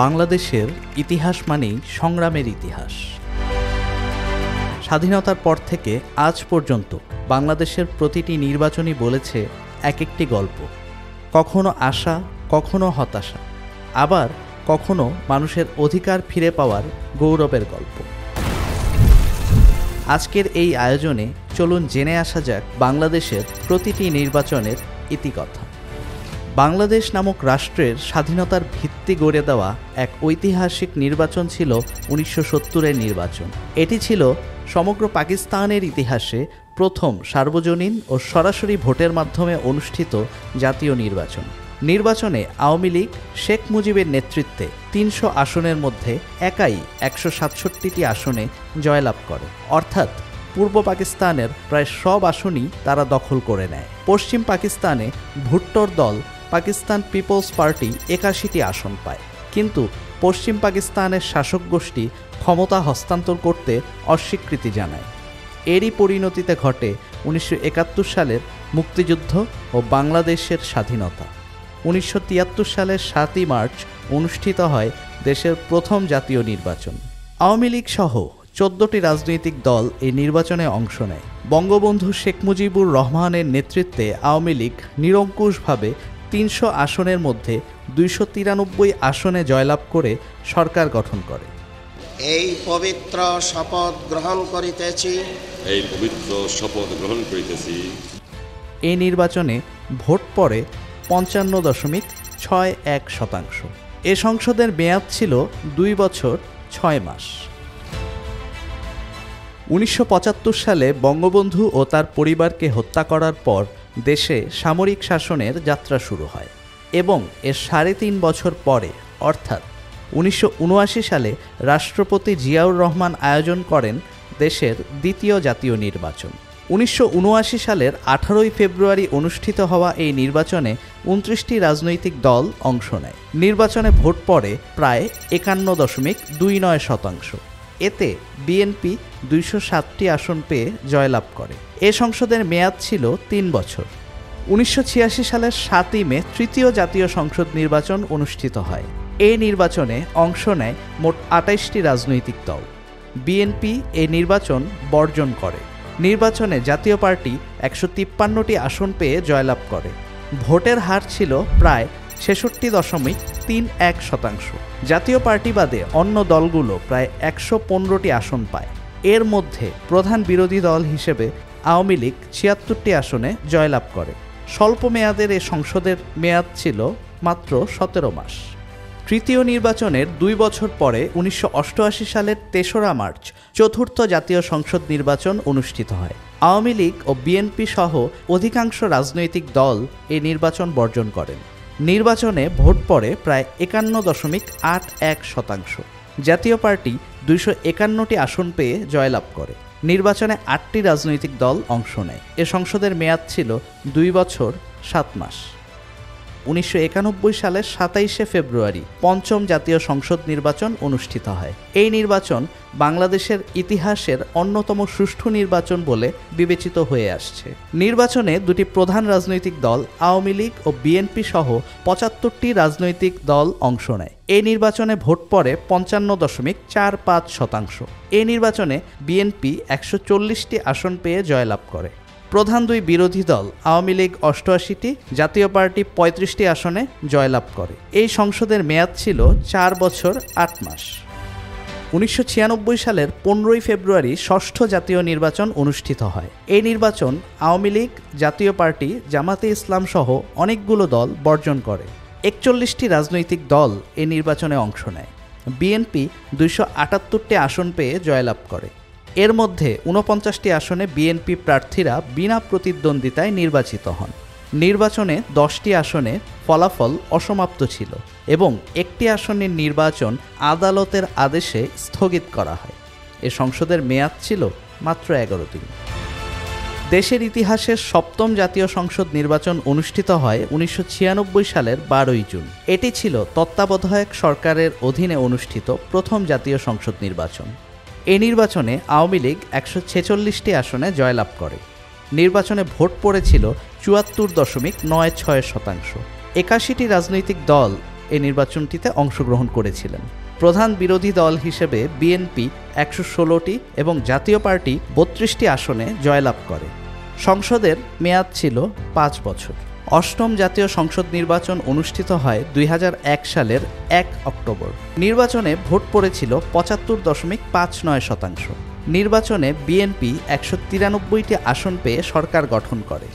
বাংলাদেশের ইতিহাস মানেই সংগ্রামের ইতিহাস। স্বাধীনতার পর থেকে আজ পর্যন্ত বাংলাদেশের প্রতিটি নির্বাচনই বলেছে এক একটি গল্প, কখনো আশা, কখনো হতাশা, আবার কখনো মানুষের অধিকার ফিরে পাওয়ার গৌরবের গল্প। আজকের এই আয়োজনে চলুন জেনে আসা যাক বাংলাদেশের প্রতিটি নির্বাচনের ইতিকথা। বাংলাদেশ নামক রাষ্ট্রের স্বাধীনতার ভিত্তি গড়ে দেওয়া এক ঐতিহাসিক নির্বাচন ছিল 1970-এর নির্বাচন। এটি ছিল সমগ্র পাকিস্তানের ইতিহাসে প্রথম সার্বজনীন ও সরাসরি ভোটের মাধ্যমে অনুষ্ঠিত জাতীয় নির্বাচন। নির্বাচনে আওয়ামী লীগ শেখ মুজিবের নেতৃত্বে 300 আসনের মধ্যে একাই 167টি আসনে জয়লাভ করে, অর্থাৎ পূর্ব পাকিস্তানের প্রায় সব আসনই তারা দখল করে নেয়। পশ্চিম পাকিস্তানে ভুট্টোর দল পাকিস্তান পিপলস পার্টি 81টি আসন পায়, কিন্তু পশ্চিম পাকিস্তানের শাসক গোষ্ঠী ক্ষমতা হস্তান্তর করতে অস্বীকৃতি জানায়। এরই পরিণতিতে ঘটে 1971 সালের মুক্তিযুদ্ধ ও বাংলাদেশের স্বাধীনতা। 1973 সালের 7ই মার্চ অনুষ্ঠিত হয় দেশের প্রথম জাতীয় নির্বাচন। আওয়ামী লীগ সহ 14টি রাজনৈতিক দল এই নির্বাচনে অংশ নেয়। বঙ্গবন্ধু শেখ মুজিবুর রহমানের নেতৃত্বে আওয়ামী লীগ নিরঙ্কুশভাবে 300 আসনের মধ্যে 293 আসনে জয়লাভ করে সরকার গঠন করে। এই পবিত্র শপথ গ্রহণ করিতেছি। এই নির্বাচনে ভোট পড়ে 55.61%। এ সংসদের মেয়াদ ছিল 2 বছর 6 মাস। 1975 সালে বঙ্গবন্ধু ও তার পরিবারকে হত্যা করার পর দেশে সামরিক শাসনের যাত্রা শুরু হয় এবং এর 3.5 বছর পরে অর্থাৎ 1979 সালে রাষ্ট্রপতি জিয়াউর রহমান আয়োজন করেন দেশের দ্বিতীয় জাতীয় নির্বাচন। 1979 সালের 18 ফেব্রুয়ারি অনুষ্ঠিত হওয়া এই নির্বাচনে 29টি রাজনৈতিক দল অংশ নেয়। নির্বাচনে ভোট পড়ে প্রায় 51.29%। এতে বিএনপি 207টি আসন পেয়ে জয়লাভ করে। এ সংসদের মেয়াদ ছিল 3 বছর। 1986 সালের 7ই মে তৃতীয় জাতীয় সংসদ নির্বাচন অনুষ্ঠিত হয়। এই নির্বাচনে অংশ নেয় মোট 28টি রাজনৈতিক দল। বিএনপি এই নির্বাচন বর্জন করে। নির্বাচনে জাতীয় পার্টি 153টি আসন পেয়ে জয়লাভ করে। ভোটের হার ছিল প্রায় 66.31%। জাতীয় পার্টি বাদে অন্য দলগুলো প্রায় 115টি আসন পায়। এর মধ্যে প্রধান বিরোধী দল হিসেবে আওয়ামী লীগ 76টি আসনে জয়লাভ করে। স্বল্প মেয়াদের এ সংসদের মেয়াদ ছিল মাত্র 17 মাস। তৃতীয় নির্বাচনের 2 বছর পরে 1988 সালের 3রা মার্চ চতুর্থ জাতীয় সংসদ নির্বাচন অনুষ্ঠিত হয়। আওয়ামী লীগ ও বিএনপি সহ অধিকাংশ রাজনৈতিক দল এই নির্বাচন বর্জন করেন। নির্বাচনে ভোট পড়ে প্রায় 51.81%। জাতীয় পার্টি 251টি আসন পেয়ে জয়লাভ করে। নির্বাচনে 8টি রাজনৈতিক দল অংশ নেয়। এ সংসদের মেয়াদ ছিল 2 বছর 7 মাস। 1991 সালের 27 ফেব্রুয়ারি পঞ্চম জাতীয় সংসদ নির্বাচন অনুষ্ঠিত হয়। এই নির্বাচন বাংলাদেশের ইতিহাসের অন্যতম সুষ্ঠু নির্বাচন বলে বিবেচিত হয়ে আসছে। নির্বাচনে দুটি প্রধান রাজনৈতিক দল আওয়ামী লীগ ও বিএনপি সহ 75টি রাজনৈতিক দল অংশ নেয়। এই নির্বাচনে ভোট পড়ে 55.45%। এই নির্বাচনে বিএনপি 140টি আসন পেয়ে জয়লাভ করে। প্রধান দুই বিরোধী দল আওয়ামী লীগ 88টি, জাতীয় পার্টি 35টি আসনে জয়লাভ করে। এই সংসদের মেয়াদ ছিল 4 বছর 8 মাস। 1996 সালের 15 ফেব্রুয়ারি ষষ্ঠ জাতীয় নির্বাচন অনুষ্ঠিত হয়। এই নির্বাচন আওয়ামী লীগ, জাতীয় পার্টি, জামাতে ইসলাম সহ অনেকগুলো দল বর্জন করে। 41টি রাজনৈতিক দল এই নির্বাচনে অংশ নেয়। বিএনপি 278টি আসন পেয়ে জয়লাভ করে। এর মধ্যে 49টি আসনে বিএনপি প্রার্থীরা বিনা প্রতিদ্বন্দ্বিতায় নির্বাচিত হন। নির্বাচনে 10টি আসনে ফলাফল অসমাপ্ত ছিল এবং একটি আসনের নির্বাচন আদালতের আদেশে স্থগিত করা হয়। এ সংসদের মেয়াদ ছিল মাত্র 11 দিন। দেশের ইতিহাসের 7ম জাতীয় সংসদ নির্বাচন অনুষ্ঠিত হয় 1996 সালের 12 জুন। এটি ছিল তত্ত্বাবধায়ক সরকারের অধীনে অনুষ্ঠিত প্রথম জাতীয় সংসদ নির্বাচন। এই নির্বাচনে আওয়ামী লীগ 146টি আসনে জয়লাভ করে। নির্বাচনে ভোট পড়েছিল 74.96%। 81টি রাজনৈতিক দল এই নির্বাচনটিতে অংশগ্রহণ করেছিলেন। প্রধান বিরোধী দল হিসেবে বিএনপি ১১৬টি এবং জাতীয় পার্টি ৩২টি আসনে জয়লাভ করে। সংসদের মেয়াদ ছিল ৫ বছর। অষ্টম জাতীয় সংসদ নির্বাচন অনুষ্ঠিত হয় ২০০১ সালের ১ অক্টোবর। নির্বাচনে ভোট পড়েছিল ৭৫.৫৯%। নির্বাচনে বিএনপি ১৯৩টি আসন পেয়ে সরকার গঠন করে।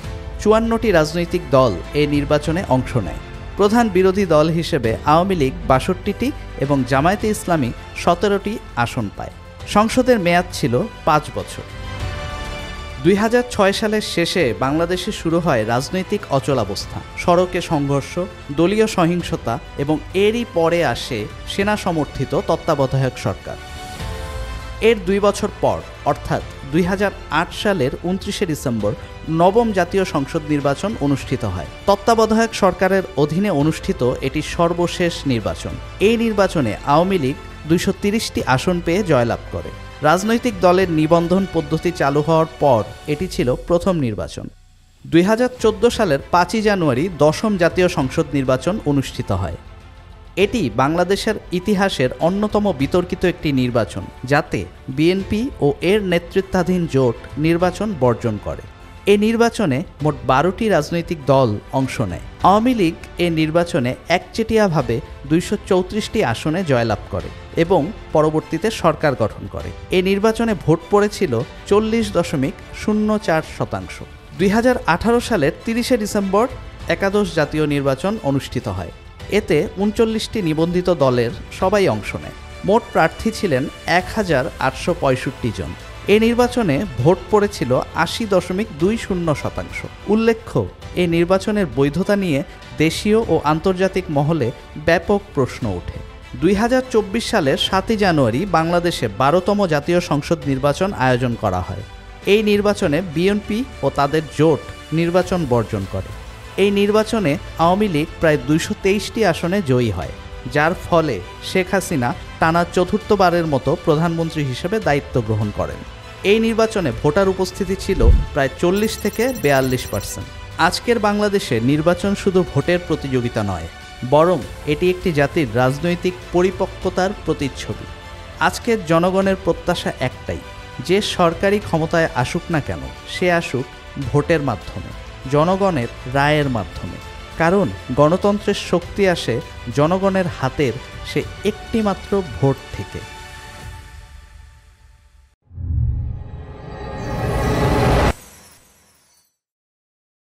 ৫৪টি রাজনৈতিক দল এই নির্বাচনে অংশ নেয়। প্রধান বিরোধী দল হিসেবে আওয়ামী লীগ ৬২টি এবং জামায়াতে ইসলামী ১৭টি আসন পায়। সংসদের মেয়াদ ছিল ৫ বছর। ২০০৬ সালের শেষে বাংলাদেশে শুরু হয় রাজনৈতিক অচলাবস্থা, সড়কে সংঘর্ষ, দলীয় সহিংসতা এবং এরই পরে আসে সেনা সমর্থিত তত্ত্বাবধায়ক সরকার। এর ২ বছর পর অর্থাৎ ২০০৮ সালের ২৯শে ডিসেম্বর নবম জাতীয় সংসদ নির্বাচন অনুষ্ঠিত হয়। তত্ত্বাবধায়ক সরকারের অধীনে অনুষ্ঠিত এটি সর্বশেষ নির্বাচন। এই নির্বাচনে আওয়ামী লীগ ২৩০টি আসন পেয়ে জয়লাভ করে। রাজনৈতিক দলের নিবন্ধন পদ্ধতি চালু হওয়ার পর এটি ছিল প্রথম নির্বাচন। ২০১৪ সালের ৫ই জানুয়ারি দশম জাতীয় সংসদ নির্বাচন অনুষ্ঠিত হয়। এটি বাংলাদেশের ইতিহাসের অন্যতম বিতর্কিত একটি নির্বাচন, যাতে বিএনপি ও এর নেতৃত্বাধীন জোট নির্বাচন বর্জন করে। এই নির্বাচনে মোট ১২টি রাজনৈতিক দল অংশ নেয়। আওয়ামী লীগ এই নির্বাচনে একচেটিয়াভাবে ২৩৪টি আসনে জয়লাভ করে এবং পরবর্তীতে সরকার গঠন করে। এই নির্বাচনে ভোট পড়েছিল ৪০.০৪%। ২০১৮ সালের ৩০শে ডিসেম্বর একাদশ জাতীয় নির্বাচন অনুষ্ঠিত হয়। এতে ৩৯টি নিবন্ধিত দলের সবাই অংশ নেয়। মোট প্রার্থী ছিলেন ১,৮৬৫ জন। এই নির্বাচনে ভোট পড়েছিল ৮০.২০%। উল্লেখ্য, এই নির্বাচনের বৈধতা নিয়ে দেশীয় ও আন্তর্জাতিক মহলে ব্যাপক প্রশ্ন ওঠে। ২০২৪ সালের ৭ই জানুয়ারি বাংলাদেশে ১২তম জাতীয় সংসদ নির্বাচন আয়োজন করা হয়। এই নির্বাচনে বিএনপি ও তাদের জোট নির্বাচন বর্জন করে। এই নির্বাচনে আওয়ামী লীগ প্রায় ২২৩টি আসনে জয়ী হয়, যার ফলে শেখ হাসিনা টানা চতুর্থবারের মতো প্রধানমন্ত্রী হিসেবে দায়িত্ব গ্রহণ করেন। এই নির্বাচনে ভোটার উপস্থিতি ছিল প্রায় ৪০ থেকে ৪২%। আজকের বাংলাদেশে নির্বাচন শুধু ভোটের প্রতিযোগিতা নয়, বরং এটি একটি জাতির রাজনৈতিক পরিপক্কতার প্রতিচ্ছবি। আজকের জনগণের প্রত্যাশা একটাই, যে সরকারি ক্ষমতায় আসুক না কেন, সে আসুক ভোটের মাধ্যমে, জনগণের রায়ের মাধ্যমে। কারণ গণতন্ত্রের শক্তি আসে জনগণের হাতের সে একটিমাত্র ভোট থেকে।